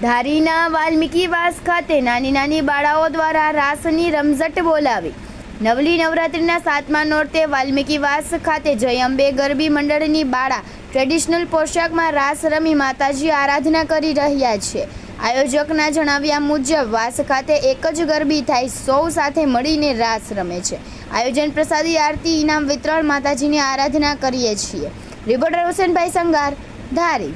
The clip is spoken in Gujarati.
ધારીના વાલ્મીકી વાસ ખાતે નાની નાની બાળાઓ દ્વારા રાસની રમઝટ બોલાવી. નવલી નવરાત્રિના 7મા નોરતે વાલ્મીકી વાસ ખાતે જય અંબે ગરબી મંડળની બાળા ટ્રેડિશનલ પોશાકમાં રાસ રમી માતાજી આરાધના કરી રહ્યા છે. આયોજકના જણાવ્યા મુજબ વાસ ખાતે એક જ ગરબી થાય, સૌ સાથે મળીને રાસ રમે છે. આયોજન પ્રસાદી આરતી ઇનામ વિતરણ માતાજીની આરાધના કરીએ છીએ. રિપોર્ટર હુસેનભાઈ સંગાર, ધારી.